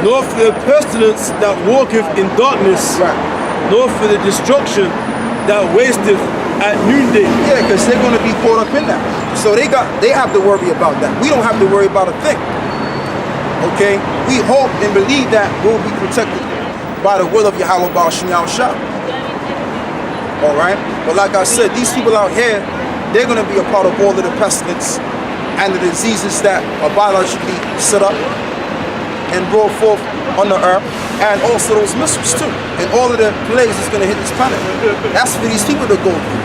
nor for the pestilence that walketh in darkness, Right. nor for the destruction that wasteth at noonday. Yeah, because they're going to be caught up in that. So they have to worry about that. We don't have to worry about a thing. Okay? We hope and believe that we'll be protected by the will of Yahweh Baal Shem Yahushua. All right? But like I said, these people out here, they're going to be a part of all of the pestilence and the diseases that are biologically set up and brought forth on the earth, and also those missiles too. And all of the plagues is going to hit this planet. That's for these people to go through.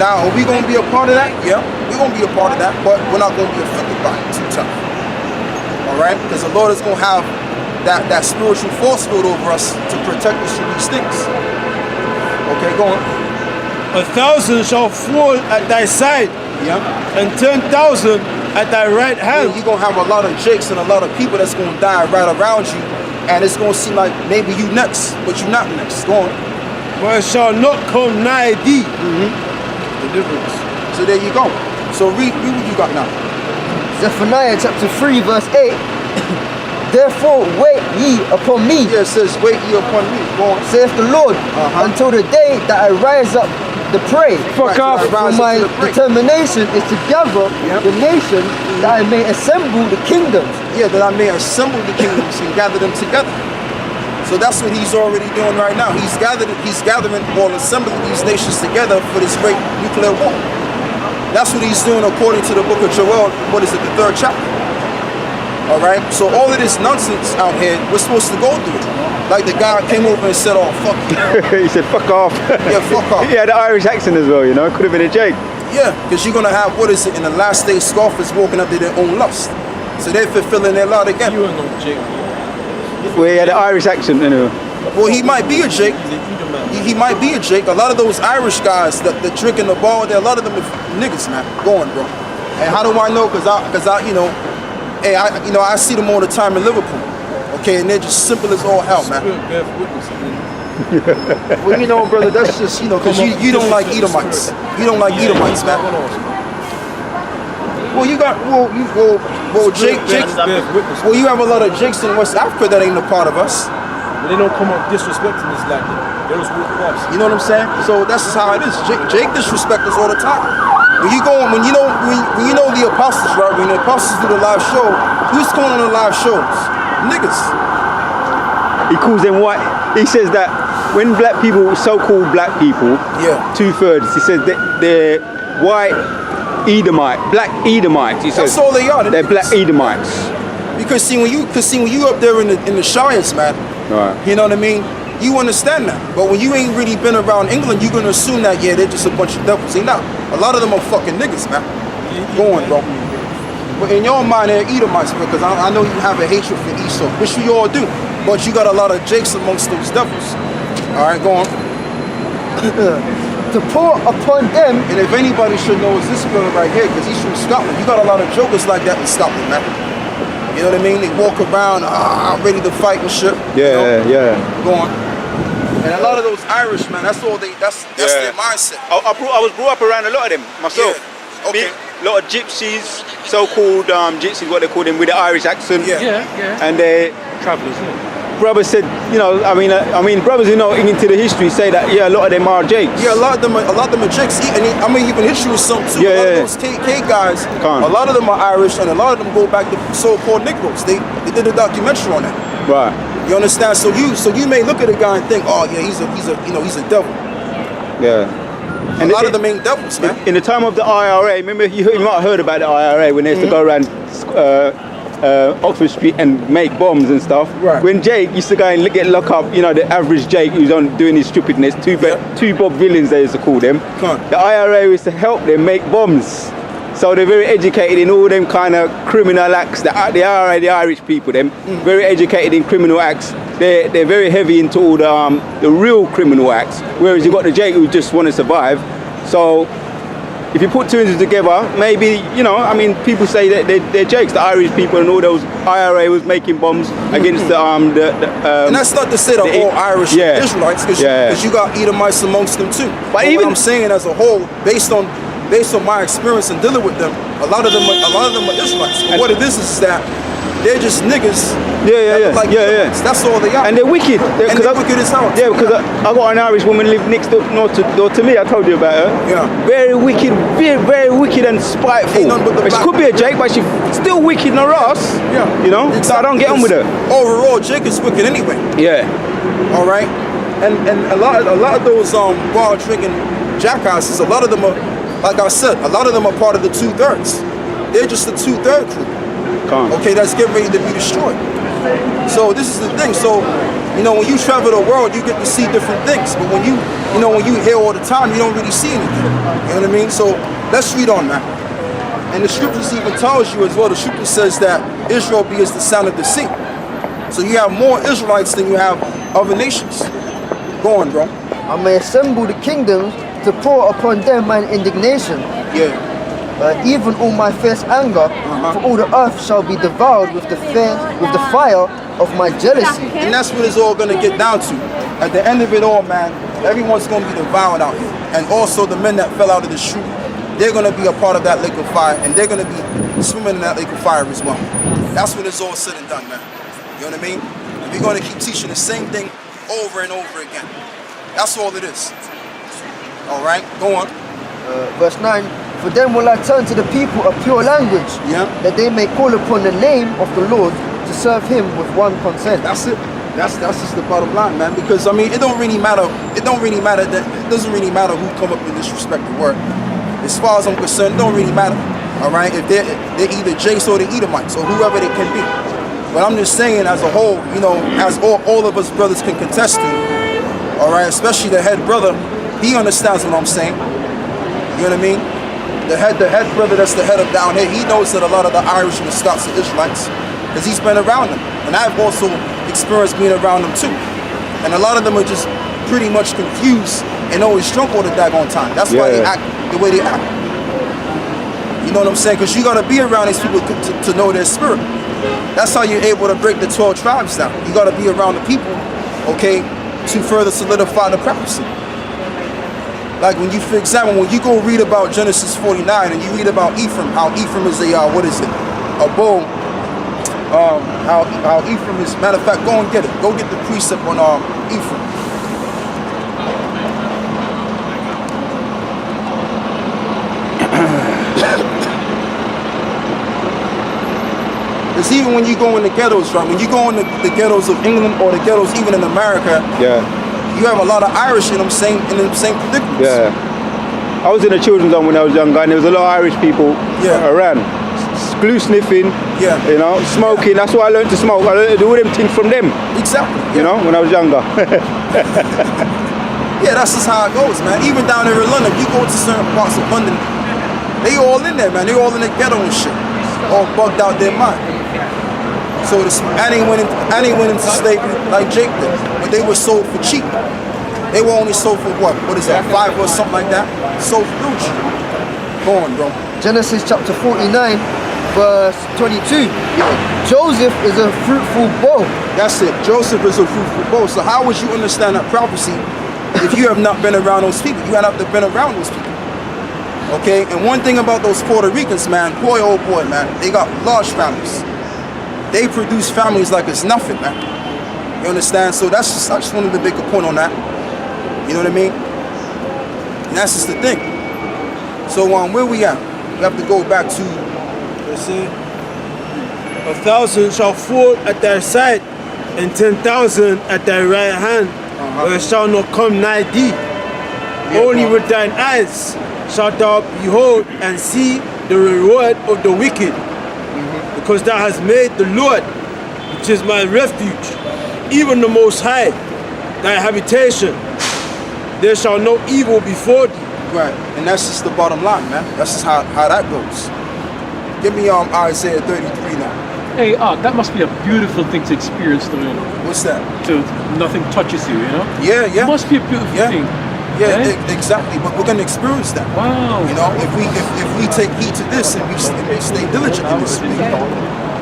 Now, are we going to be a part of that? Yeah, we're going to be a part of that, but we're not going to be affected by it too tough. All right? Because the Lord is going to have that spiritual force field over us to protect us from these things. Okay, go on. 1,000 shall fall at thy side, Yeah. and 10,000 at thy right hand. You're going to have a lot of jakes and a lot of people that's going to die right around you, and it's going to seem like maybe you next, but you're not next. Go on. But it shall not come nigh thee. The difference. So there you go. So read what you got now. Zephaniah chapter 3 verse 8. Therefore wait ye upon me, Yeah, it says, wait ye upon me. Go on. saith the Lord, until the day that I rise up the prey. Fuck off. For my determination is to gather the nation that I may assemble the kingdoms. Yeah, that I may assemble the kingdoms and gather them together. So that's what he's already doing right now. He's gathering or assembling these nations together for this great nuclear war. That's what he's doing according to the book of Joel. What is it, the 3rd chapter? All right. So all of this nonsense out here, we're supposed to go through it. Like the guy came over and said, "Oh fuck you." He said, fuck off. Yeah, fuck off. He had an Irish accent as well, you know, could have been a Jake. Yeah, because you're gonna have, what is it, in the last day, scoffers walking up to their own lust. So they're fulfilling their lot again. You ain't no Jake. Well, he had an Irish accent anyway. Well, he might be a Jake. He might be a Jake. A lot of those Irish guys that drinking the ball, a lot of them are niggas, man. Go on, bro. And how do I know? Because I, you know, hey, I see them all the time in Liverpool. Okay, and they're just simple as all hell, man. Well, you know, brother, that's just, you know, because you don't like Edomites. You don't like Edomites, man. Well, you got, Jake, well, you have a lot of Jakes in West Africa that ain't a part of us. But they don't come up disrespecting us like that. Those with us. You know what I'm saying? So that's just how it is. Jake disrespect us all the time. When you go, when you know the apostles, right? When the apostles do the live show, who's calling on the live shows? Niggas. He calls them white. He says that when black people, so-called black people, 2/3, he says that they're white Edomite, black Edomites. He says that's all they are. They're black Edomites. Because see, when you up there in the Shires, man, right. You know what I mean? You understand that. But when you ain't really been around England, you're gonna assume that they're just a bunch of devils. They not. A lot of them are fucking niggas, man. Go on, bro. But in your mind, they're Edomites, because I know you have a hatred for Esau, which we all do. But you got a lot of Jakes amongst those devils. All right, go on. To pour upon them. And if anybody should know, is this brother right here, because he's from Scotland. You got a lot of jokers like that in Scotland, man. You know what I mean? They walk around, ready to fight and shit. Yeah, you know? Go on. And a lot of those Irish, man, that's their mindset. I was brought up around a lot of them myself. Yeah. Okay. A lot of gypsies, so-called gypsies, what they call them, with the Irish accent. Yeah. And they Travelers, yeah. brothers said, you know, I mean, brothers who know into the history say that a lot of them are Jakes. Yeah, a lot of them are Jakes. And he can hit you with something too. A lot of those KK guys, a lot of them are Irish, and a lot of them go back to so-called Negroes. They did a documentary on that. Right. You understand? So you may look at a guy and think, oh yeah, he's a devil. Yeah. And a lot of them ain't devils, man. In the time of the IRA, remember you might have heard about the IRA when they used to go around Oxford Street and make bombs and stuff. Right. When Jake used to go and get locked up, you know, the average Jake who's on doing his stupidness, two Bob villains they used to call them. The IRA used to help them make bombs. So they're very educated in all them kind of criminal acts. The IRA, the Irish people, them very educated in criminal acts. They're very heavy into all the real criminal acts. Whereas you got the Jake who just want to survive. So if you put two and two together, maybe, you know, I mean, people say that they're Jakes, the Irish people, and all those IRA was making bombs against the and that's not to say that all Irish Israelites, because you got Edomites amongst them too. But even what I'm saying as a whole, based on my experience in dealing with them, a lot of them are Israelites. And what it is that They're just niggas. Yeah. that look Like Edomites. That's all they are. And they're wicked. And they're wicked as hell. Yeah, because I got an Irish woman live next door to me. I told you about her. Yeah. Very wicked, very wicked and spiteful. Ain't nothing but the But she back. could be a Jake, but she's still wicked in her ass. Yeah. You know? So I don't get on with her. Overall, Jake is wicked anyway. Yeah. All right. And a lot of those bar drinking jackasses, a lot of them are, like I said, a lot of them are part of the 2/3. They're just the 2/3 crew. Calm. Okay, that's getting ready to be destroyed. So this is the thing. So, you know, when you travel the world, you get to see different things. But when when you hear all the time, you don't really see anything. You know what I mean? So let's read on, man. And the scriptures even tells you as well. The scripture says that Israel be as the sound of the sea. So you have more Israelites than you have other nations. Go on, bro. I may assemble the kingdoms to pour upon them mine indignation, Yeah. even all my fierce anger, for all the earth shall be devoured with the fire of my jealousy. And that's what it's all gonna get down to. At the end of it all, man, everyone's gonna be devoured out here. And also the men that fell out of the chute, they're gonna be a part of that lake of fire, and they're gonna be swimming in that lake of fire as well. That's when it's all said and done, man. You know what I mean? And we're gonna keep teaching the same thing over and over again. That's all it is. All right, go on. Verse 9, for then will I turn to the people a pure language, Yeah. that they may call upon the name of the Lord to serve him with one consent. That's it. That's just the bottom line, man. Because I mean, it don't really matter. It doesn't really matter who come up and disrespect the word. As far as I'm concerned, it don't really matter. All right, if they're either Jace or the Edomites or whoever they can be. But I'm just saying, as a whole, you know, as all of us brothers can contest to. All right, especially the head brother, he understands what I'm saying. You know what I mean? The head brother that's the head of down here, he knows that a lot of the Irish and the Scots are Israelites, because he's been around them. And I've also experienced being around them too. And a lot of them are just pretty much confused and always drunk all the daggone time. That's why they act the way they act. You know what I'm saying? Because you gotta be around these people to know their spirit. That's how you're able to break the 12 tribes down. You gotta be around the people, okay, to further solidify the prophecy. Like when you, for example, when you go read about Genesis 49 and you read about Ephraim, how Ephraim is a bow. How Ephraim is, matter of fact, go and get it. Go get the precept on Ephraim. Because even when you go in the ghettos, right? When you go in the ghettos of England or the ghettos even in America, you have a lot of Irish in them same predicaments. Yeah. I was in a children's home when I was younger, and there was a lot of Irish people around. Glue sniffing, you know, smoking. That's why I learned to smoke. I learned to do all them things from them. Exactly. You know, when I was younger. Yeah, that's just how it goes, man. Even down here in London, you go to certain parts of London, they all in there, man. They all in the ghetto and shit, all bugged out their mind. So Annie went into slavery like Jake did, but they were sold for cheap. They were only sold for what? What is that? $5 or something like that? Sold for real cheap. Go on, bro. Genesis chapter 49, verse 22. Joseph is a fruitful bow. That's it. Joseph is a fruitful bow. So how would you understand that prophecy if you have not been around those people? You have not been around those people. Okay? And one thing about those Puerto Ricans, man, boy, oh boy, man, they got large families. They produce families like it's nothing, man. You understand? So I just wanted to make a point on that. You know what I mean? And that's just the thing. So where we at? We have to go back to, let's see, 1,000 shall fall at thy side, and 10,000 at thy right hand, but it shall not come nigh thee. Only with thine eyes shalt thou behold and see the reward of the wicked, because thou hast made the Lord, which is my refuge, even the Most High, thy habitation. There shall no evil before thee. Right, and that's just the bottom line, man. That's just how that goes. Give me Isaiah 33 now. Hey, that must be a beautiful thing to experience, though. You know? What's that? To nothing touches you, you know. Yeah. It must be a beautiful thing. Yeah, exactly. But we're gonna experience that. Wow. You know, if we take heed to this and we stay diligent in this thing.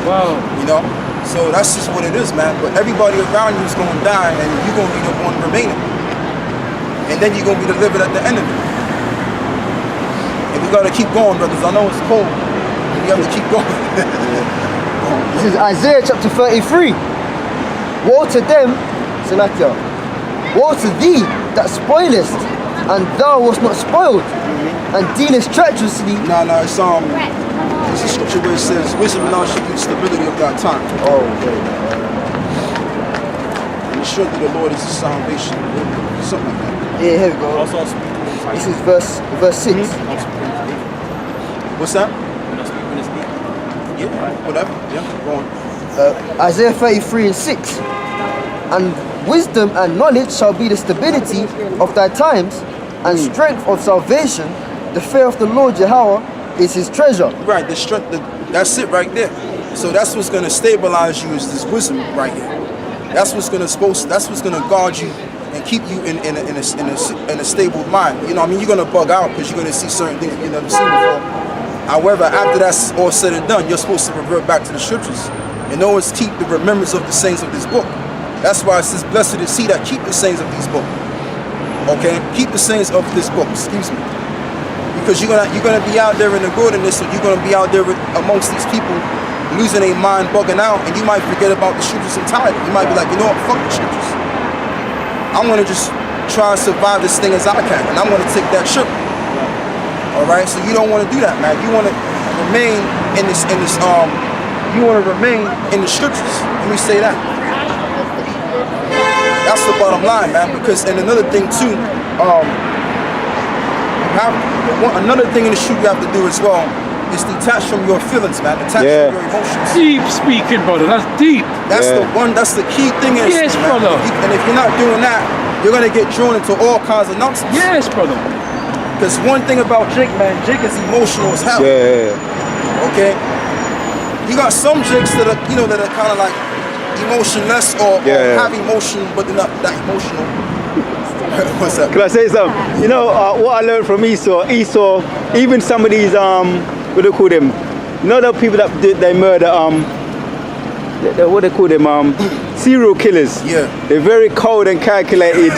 Wow. You know, so that's just what it is, man. But everybody around you is gonna die, and you're gonna be the one remaining, and then you're gonna be delivered at the end of it. And we gotta keep going, brothers. I know it's cold, but we have to keep going. This is Isaiah chapter 33. Woe to them, Salakia. Woe to thee that spoilest, and thou wast not spoiled, and dealest treacherously. No, it's a scripture where it says, wisdom and knowledge should be the stability of thy time. Oh, okay. And the strength of the Lord is the salvation. Something like that. Yeah, here we go. This is verse 6. What's that? Yeah, whatever. Yeah, go on. Isaiah 33 and 6. And wisdom and knowledge shall be the stability of thy times, and strength of salvation. The fear of the Lord Yahweh is his treasure. Right, the strength, that's it right there. So that's what's gonna stabilize you, is this wisdom right here. That's what's gonna guard you and keep you in a stable mind. You know, I mean, you're gonna bug out because you're gonna see certain things you've never seen before. However, after that's all said and done, you're supposed to revert back to the scriptures and always keep the remembrance of the sayings of this book. That's why it says, blessed is he that keep the sayings of this book. Okay, keep the sayings of this book. Excuse me. Because you're gonna be out there in the wilderness, or you're gonna be out there amongst these people losing their mind, bugging out, and you might forget about the scriptures entirely. You might be like, you know what, fuck the scriptures. I'm gonna just try and survive this thing as I can, and I'm gonna take that trip. All right, so you don't want to do that, man. You want to remain in this. You want to remain in the scriptures. Let me say that. That's the bottom line, man. Because, and another thing too, another thing in the shoot you have to do as well is detach from your feelings, man. Detach from your emotions. Deep speaking, brother. That's deep. That's the one. That's the key thing. Yes, brother. And if you're not doing that, you're gonna get drawn into all kinds of nonsense. Yes, brother. Because one thing about Jake, man, Jake is emotional as hell. Yeah. Okay. You got some Jakes that are, that are kind of like emotionless or have emotion, but they're not that emotional. What's that? Can I say something? You know what I learned from Esau, even some of these what do they call them? You know the people that they murder what do they call them? Serial killers. Yeah. They're very cold and calculated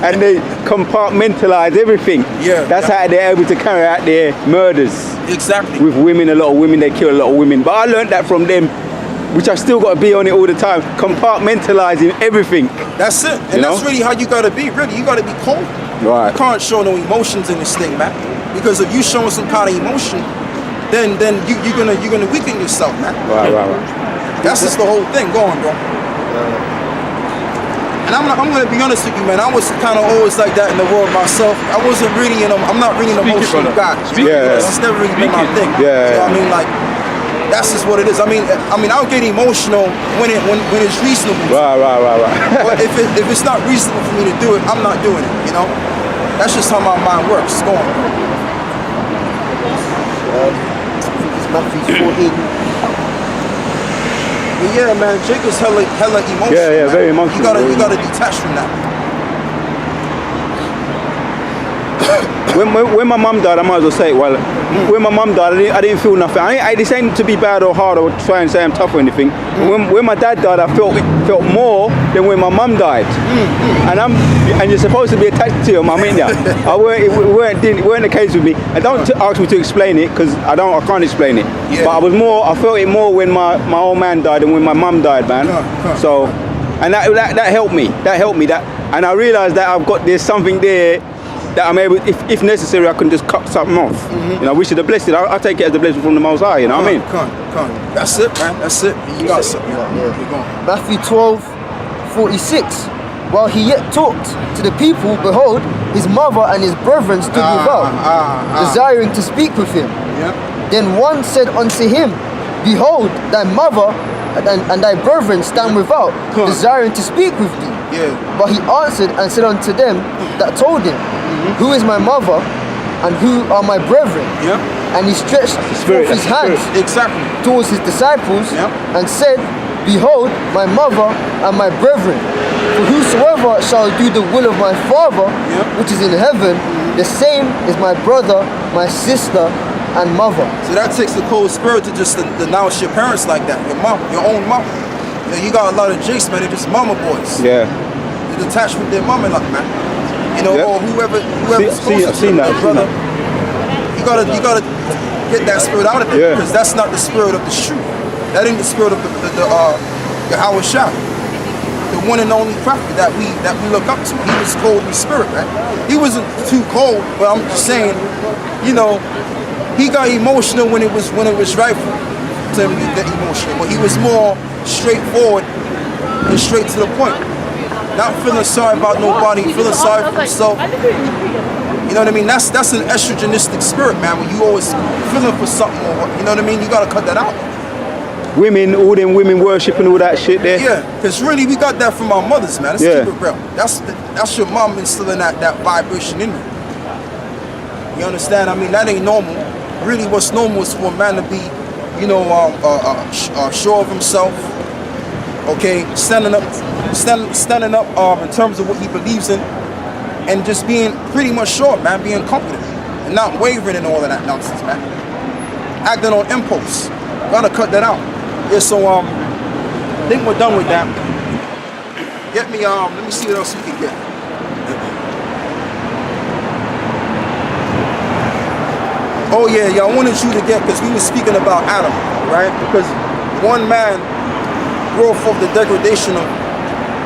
and they compartmentalize everything. Yeah. That's how they're able to carry out their murders. Exactly. With women, a lot of women, they kill a lot of women. But I learned that from them, which I still got to be on it all the time, compartmentalizing everything. That's it. And that's really how you got to be, really. You got to be cold. Right. You can't show no emotions in this thing, man. Because if you showing some kind of emotion, then you're gonna weaken yourself, man. Right. That's just the whole thing. Go on, bro. And I'm gonna be honest with you, man. I was kind of always like that in the world myself. I wasn't really I'm not really an emotional guy. It's never really been my thing. Yeah. You know what I mean? Like, that's just what it is. I mean, I'll get emotional when it's reasonable. Right. But if it's not reasonable for me to do it, I'm not doing it. You know, that's just how my mind works. Go on. I think it's Matthew 14. But yeah, man, Jake is hella emotional. Yeah, man. very emotional. You gotta detach from that. When my mum died, I might as well say it. Well, when my mum died, I didn't feel nothing. This ain't to be bad or hard or try and say I'm tough or anything. When my dad died, I felt more than when my mum died. And you're supposed to be attached to your mum, ain't you? It weren't the case with me. And don't ask me to explain it because I can't explain it. Yeah. But I felt it more when my old man died than when my mum died, man. So, and that helped me. And I realised that there's something there that I'm able, if necessary, I can just cut something off. You know, which is a blessing. I take it as a blessing from the Most High. You know what I mean? Come. That's it, man. That's it. You got something. Yeah. Matthew 12:46. While he yet talked to the people, behold, his mother and his brethren stood without, desiring to speak with him. Yeah. Then one said unto him, behold, thy mother and thy brethren stand without, desiring to speak with thee. Yeah. But he answered and said unto them that told him, who is my mother and who are my brethren? Yeah. And he stretched forth his hands Exactly. towards his disciples Yeah. and said, behold, my mother and my brethren. For whosoever shall do the will of my Father, which is in heaven, the same is my brother, my sister, and mother. So that takes the cold spirit to just denounce your parents like that. Your mom, your own mom. You got a lot of jakes, man. They're just mama boys. Yeah. They're detached with their mama, like, man. You know, or whoever's I've seen that, brother. You gotta get that spirit out of it, because that's not the spirit of the truth. That ain't the spirit of Yahweh Shah, the one and only prophet that we look up to. He was cold in spirit, man. He wasn't too cold, but I'm just saying, you know, he got emotional when it was right for him to get emotional. But he was more straightforward and straight to the point. Not feeling sorry about nobody, feeling sorry for himself. You know what I mean? That's an estrogenistic spirit, man. When you always feeling for something, or you know what I mean? You gotta cut that out. Women, all them women worshiping all that shit there. Yeah, because really we got that from our mothers, man. Let's Yeah. keep it real. That's your mom instilling that vibration in you. You understand? I mean, that ain't normal. Really, what's normal is for a man to be, you know, sure of himself. Okay, standing up in terms of what he believes in, and just being pretty much sure, man, being confident and not wavering in all of that nonsense, man. Acting on impulse. Gotta cut that out. Yeah, so I think we're done with that. Get me let me see what else we can get. Oh yeah, I wanted you to get, because we were speaking about Adam, right? Because one man brought forth the degradation of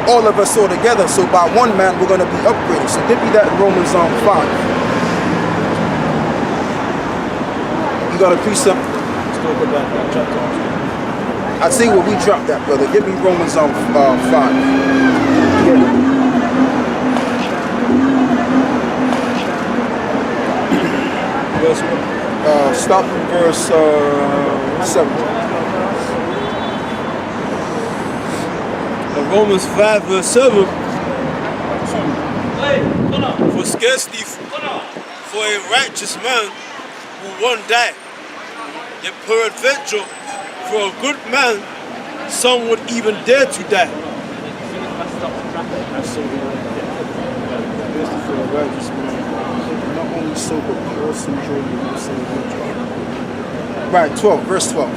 all of us all together. So by one man, we're gonna be upgraded. So give me that in Romans 5. You got a precept? Let's talk about that chapter. I tell you what, we dropped that, brother. Give me Romans 5. Verse 1. Stop from verse 7. Romans 5 verse 7. For scarcely for a righteous man will one die, yet peradventure for a good man some would even dare to die. For a righteous man, not only so, but we also enjoy the same. Right, 12, verse 12.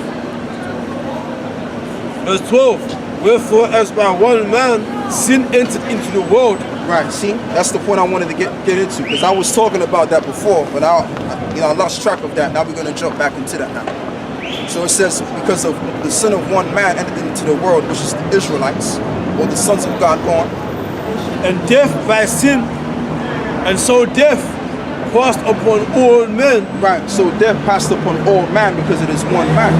Verse 12. Wherefore, as by one man sin entered into the world. Right, see, that's the point I wanted to get into, because I was talking about that before, but I lost track of that. Now we're going to jump back into that now. So it says, because of the sin of one man entered into the world, which is the Israelites, or the sons of God born. And death by sin, and so death passed upon all men. Right, so death passed upon all man because it is one man,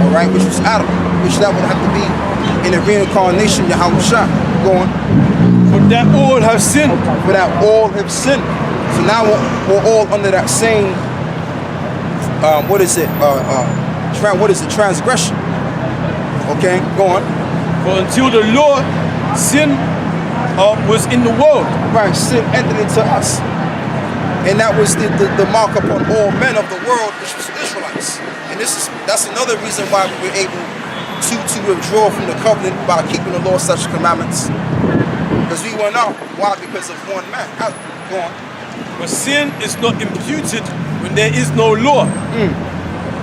all right, which was Adam, which that would have to be in the reincarnation, Yahweh Shah, going. For that all have sinned. For that all have sinned. So now we're all under that same, transgression. Okay, go on. For until the law, sin was in the world. Right, sin entered into us. And that was the mark upon all men of the world, which was Israelites. And that's another reason why we were able to withdraw from the covenant by keeping the law, such commandments. Because we went out. Why? Because of one man. Go on. But sin is not imputed when there is no law.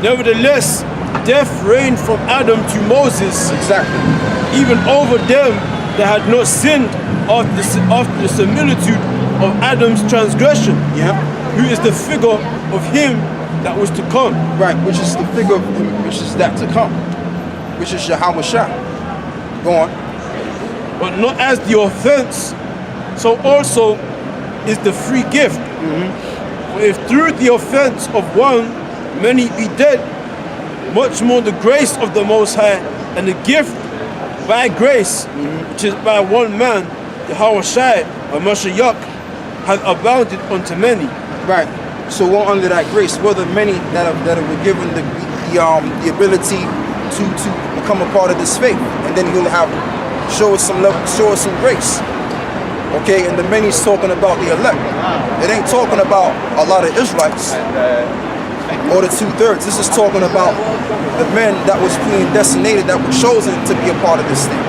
Nevertheless, death reigned from Adam to Moses. Exactly. Even over them that had not sinned after the similitude of Adam's transgression. Yeah. Who is the figure of him that was to come. Right, which is the figure of him, which is that to come. Which is Yahweh Shah. Go on. But not as the offense, so also is the free gift. For if through the offense of one many be dead, much more the grace of the Most High and the gift by grace, which is by one man, Yahweh Shai, or Mashiach, hath abounded unto many. Right. So we're under that grace. We're the many that were given the ability to become a part of this faith, and then He'll have show us some love, show us some grace. Okay, and the many is talking about the elect. It ain't talking about a lot of Israelites or the 2/3. This is talking about the men that was predestinated, that were chosen to be a part of this thing.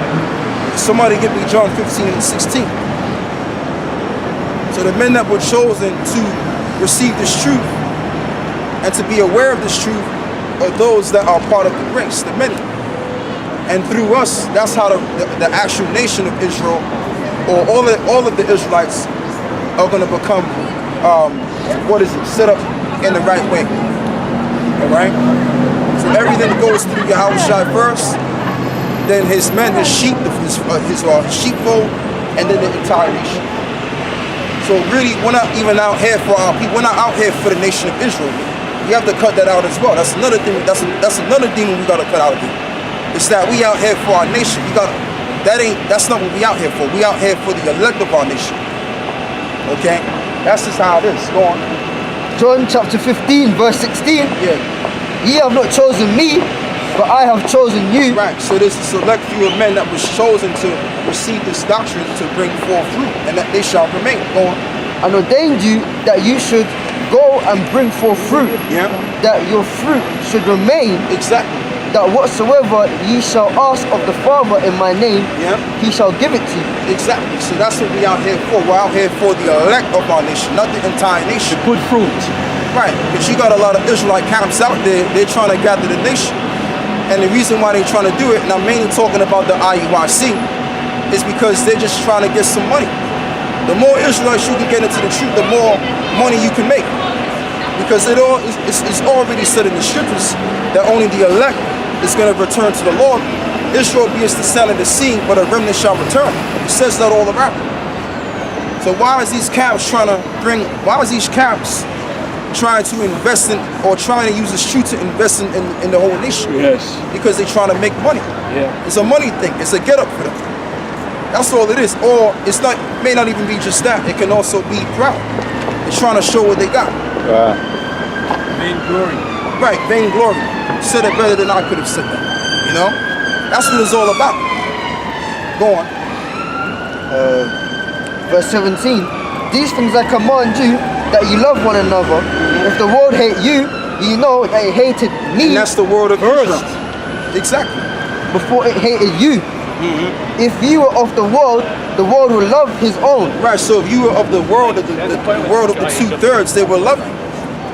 Somebody give me John 15 and 16. So the men that were chosen to receive this truth and to be aware of this truth are those that are part of the grace, the many. And through us, that's how the actual nation of Israel, or all of the Israelites, are going to become, set up in the right way. All right? So everything goes through Yahushua first, then his men, his sheep, his sheepfold, and then the entire nation. So really, we're not even out here for our people. We're not out here for the nation of Israel. We have to cut that out as well. That's another thing. That's another demon we gotta cut out of here. It's that we out here for our nation. That's not what we out here for. We out here for the elect of our nation. Okay? That's just how it is. Go on. John chapter 15, verse 16. Yeah. Ye have not chosen me, but I have chosen you. Right. So there's a select few of men that was chosen to receive this doctrine to bring forth fruit, and that they shall remain. Go on. And ordained you that you should go and bring forth fruit. Yeah. That your fruit should remain. Exactly. That whatsoever ye shall ask of the Father in my name, Yeah. he shall give it to you. Exactly. So that's what we out here for. We're out here for the elect of our nation, not the entire nation. Good fruit. Right. Because you got a lot of Israelite camps out there, they're trying to gather the nation. And the reason why they're trying to do it, and I'm mainly talking about the IUIC, is because they're just trying to get some money. The more Israelites you can get into the truth, the more money you can make. Because it's already said in the scriptures that only the elect is going to return to the Lord. Israel is the sand of the sea, but a remnant shall return. It says that all around. So why is these camps trying to invest in, or trying to use this truth to invest in the whole nation? Yes. Because they're trying to make money. Yeah. It's a money thing. It's a get up for them. That's all it is. Or it's not. It may not even be just that. It can also be proud. They're trying to show what they got. Vainglory. Right, vainglory. Said it better than I could have said that. You know? That's what it's all about. Go on. Verse 17. These things I command you, that ye love one another. If the world hate you, ye know that it hated me. And that's the word of Israel. Exactly. Before it hated you. If you were of the world will love his own. Right, so if you were of the world, the world of the 2/3, they will love you.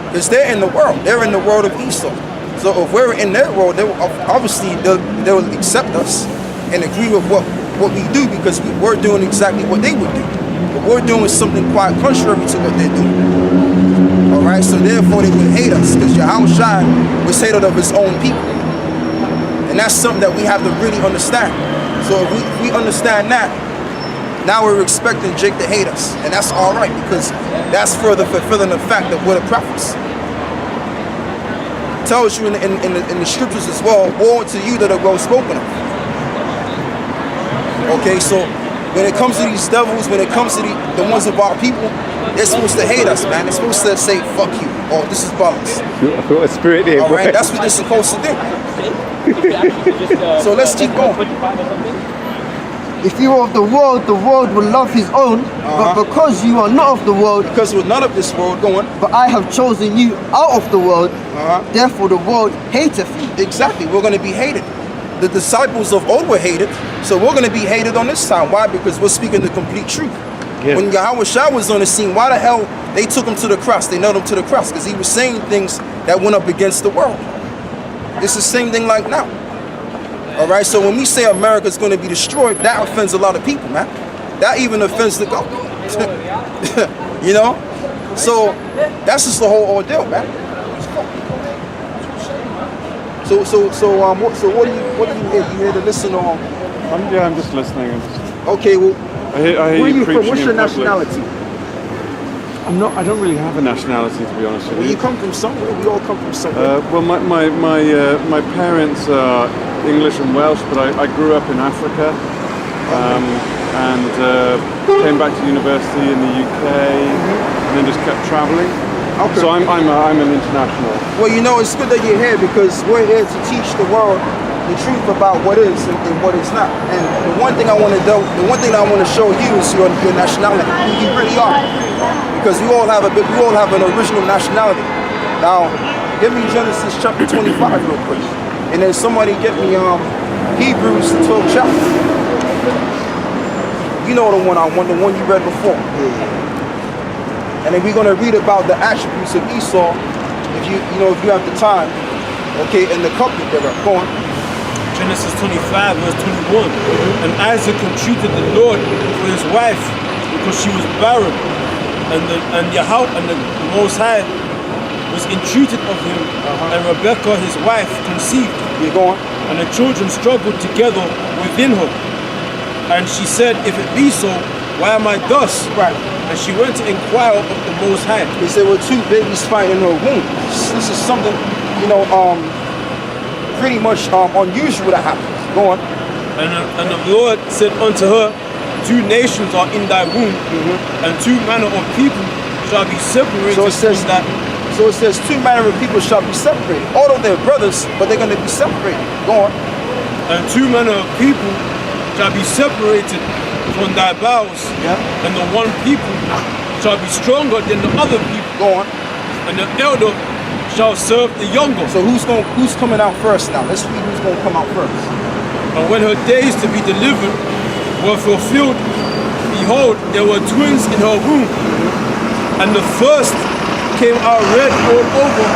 Because they're in the world. They're in the world of Esau. So if we're in their world, obviously they will accept us and agree with what we do, because we're doing exactly what they would do. But we're doing something quite contrary to what they're doing. Alright, so therefore they would hate us, because Yahushua was hated of his own people. And that's something that we have to really understand. So if we understand that, now we're expecting Jake to hate us. And that's alright, because that's further fulfilling the fact that we're the prophets. It tells you in the scriptures as well, woe to you that are well spoken of. Okay, so when it comes to these devils, when it comes to the ones of our people, they're supposed to hate us, man. They're supposed to say, fuck you, or this is balance. I feel a spirit there, All right, boy. that's what they're supposed to do. So let's keep going. If you are of the world will love his own. But because you are not of the world, Because we're not of this world, going. but I have chosen you out of the world, therefore the world hateth you. Exactly, we're going to be hated. The disciples of old were hated, so we're going to be hated on this time. Why? Because we're speaking the complete truth. Yeah. When Yahushua was on the scene, why the hell they took him to the cross? They nailed him to the cross because he was saying things that went up against the world. It's the same thing like now. All right, so when we say America's going to be destroyed, that offends a lot of people, man. That even offends the government. You know? So that's just the whole ordeal, man. So what do you hear? You here to listen on? I'm just listening. Okay, well, I hear where are you from? preaching What's your in public. nationality? I don't really have a nationality, to be honest with Well, you. you come from somewhere. We all come from somewhere. Well, my parents are English and Welsh, but I grew up in Africa, and came back to university in the UK, and then just kept traveling. Okay. So I'm an international. Well, you know, it's good that you're here because we're here to teach the world the truth about what is and what is not. And the one thing I want to do, the one thing I want to show you is your nationality, who you really are, because we all have an original nationality. Now, give me Genesis chapter 25 real quick, and then somebody get me Hebrews the 12th chapter. You know the one you read before. And then we're going to read about the attributes of Esau, if you have the time, okay, and the couplet there. Go on. Genesis 25, verse 21. And Isaac entreated the Lord for his wife because she was barren, and the Most High was entreated of him, and Rebekah his wife conceived. You're going. And the children struggled together within her. And she said, if it be so, why am I thus? Right. And she went to inquire of the Most High. Because there were 2 babies fighting in her womb. This is something, pretty much unusual that happens. Go on. And the Lord said unto her, 2 nations are in thy womb, and 2 manner of people shall be separated from that. So it says 2 manner of people shall be separated. Although they're brothers, but they're going to be separated. Go on. And 2 manner of people shall be separated from thy bowels, and the one people shall be stronger than the other people. Go on. And the elder shall serve the younger. So who's coming out first now? Let's see who's going to come out first. And when her days to be delivered were fulfilled, behold, there were twins in her womb. And the first came out red all over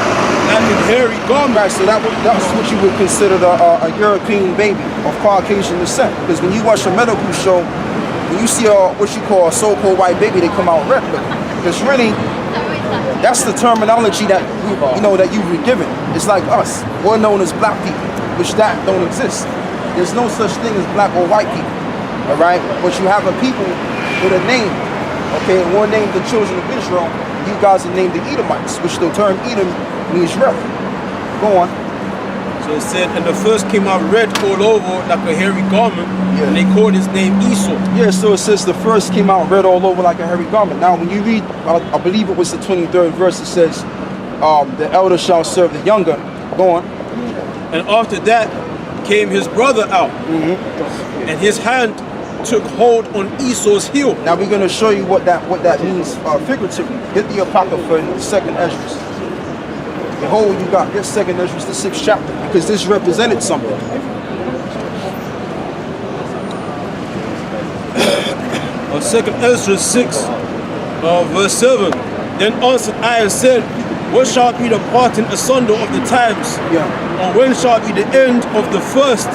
like a hairy garment. Right, so that's what you would consider a European baby of Caucasian descent. Because when you watch a medical show, when you see what you call a so-called white baby, they come out red. Because really, that's the terminology that that you've been given. It's like us. We're known as black people, which that don't exist. There's no such thing as black or white people. All right, but you have a people with a name. Okay, and one named the children of Israel. You guys are named the Edomites, which the term Edom means red. Go on. So it said, and the first came out red all over like a hairy garment, and they called his name Esau. Yeah, so it says the first came out red all over like a hairy garment. Now, when you read, I believe it was the 23rd verse, it says, the elder shall serve the younger. Go on. And after that came his brother out, and his hand took hold on Esau's heel. Now we're going to show you what that means figuratively. Get the Apocrypha in the 2nd Esdras. Behold, you got this 2nd Esdras, the 6th chapter, because this represented something. Second Ezra 6, verse 7. Then answered I and said, what shall be the parting asunder of the times? Or when shall be the end of the first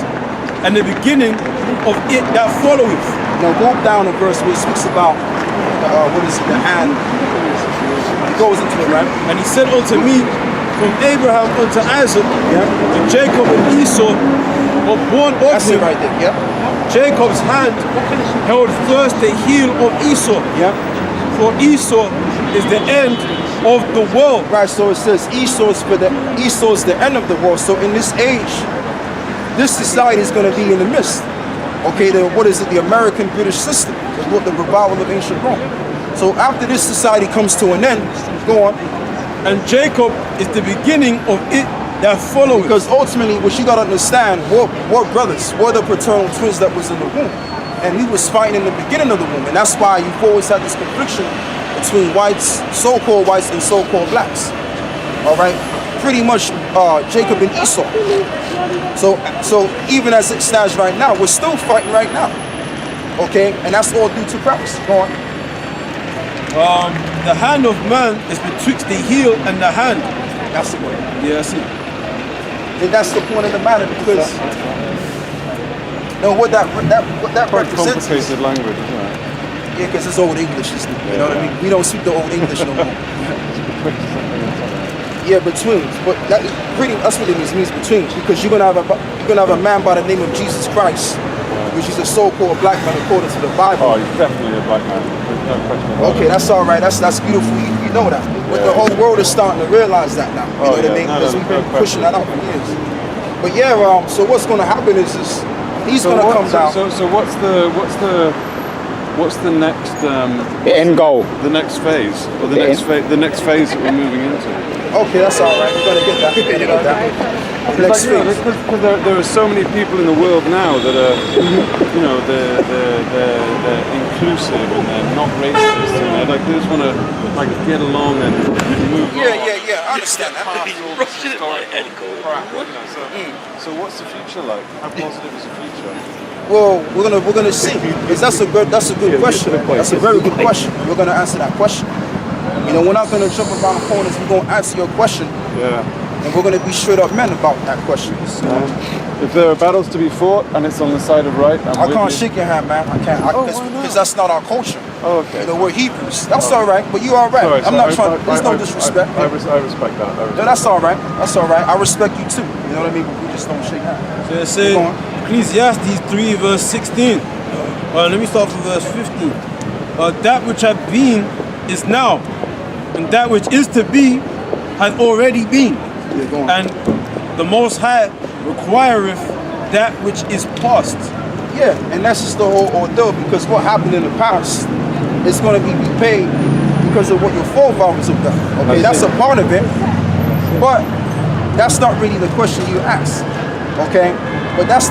and the beginning of it that followeth? Now go down a verse where it speaks about the hand. It goes into it, right? And he said unto me, from Abraham unto Isaac, to Jacob and Esau were born of That's him. it right there, Jacob's hand held first the heel of Esau. For Esau is the end of the world. Right, so it says Esau's the end of the world. So in this age, this society is going to be in the midst. Okay, the American British system, the revival of ancient Rome. So after this society comes to an end, go on. And Jacob is the beginning of it that follows. Because ultimately, what you got to understand, we're brothers. We're the paternal twins that was in the womb. And we was fighting in the beginning of the womb. And that's why you've always had this confliction between whites, so-called whites, and so-called blacks. All right? Pretty much Jacob and Esau. So even as it stands right now, we're still fighting right now. Okay? And that's all due to Christ. Go on. The hand of man is betwixt the heel and the hand. That's the word. Yeah, that's it. And that's the point of the matter, because what that Quite represents. complicated language, isn't it? Yeah, because it's old English. You know what I mean? We don't speak the old English no more. Yeah, betweens. But that's what it means betweens, because you're gonna have a man by the name of Jesus Christ, which is a so-called black man according to the Bible. Oh, he's definitely a black man. There's no question about Okay, that's all right. That's beautiful. You know that. But the whole world is starting to realize that now. You know what I mean? Because we've been pushing that out for years. But yeah, so what's going to happen is he's going to come down. So what's the next The end goal. the next phase, or the next phase that we're moving into? Okay, that's all right. We're going to get that. We're going to get that. Next phase. Because there are so many people in the world now that are, they're inclusive and they're not racist, and they just want to get along and move. Yeah. I understand that. So what's the future like? How positive is the future? Well, we're gonna see. Because that's a good question. That's a very good question. We're gonna answer that question. We're not gonna jump around corners. We're gonna answer your question. Yeah. And we're going to be straight up men about that question. So, If there are battles to be fought and it's on the side of right, I can't shake your hand, man. I can't. Because that's not our culture. Oh, okay. You know, we're Hebrews. That's all right, but you all right. Sorry, I'm not trying. There's no disrespect. I respect that. No, that's all right. That's all right. I respect you too. You know what I mean? But we just don't shake hands. So it says, Ecclesiastes 3 verse 16. Let me start from verse 15. That which hath been is now, and that which is to be hath already been. Yeah, go on. And the Most High requireth that which is past. Yeah, and that's just the whole ordeal, because what happened in the past is going to be repaid because of what your forefathers have done. Okay, that's a part of it, but that's not really the question you asked. Okay, but that's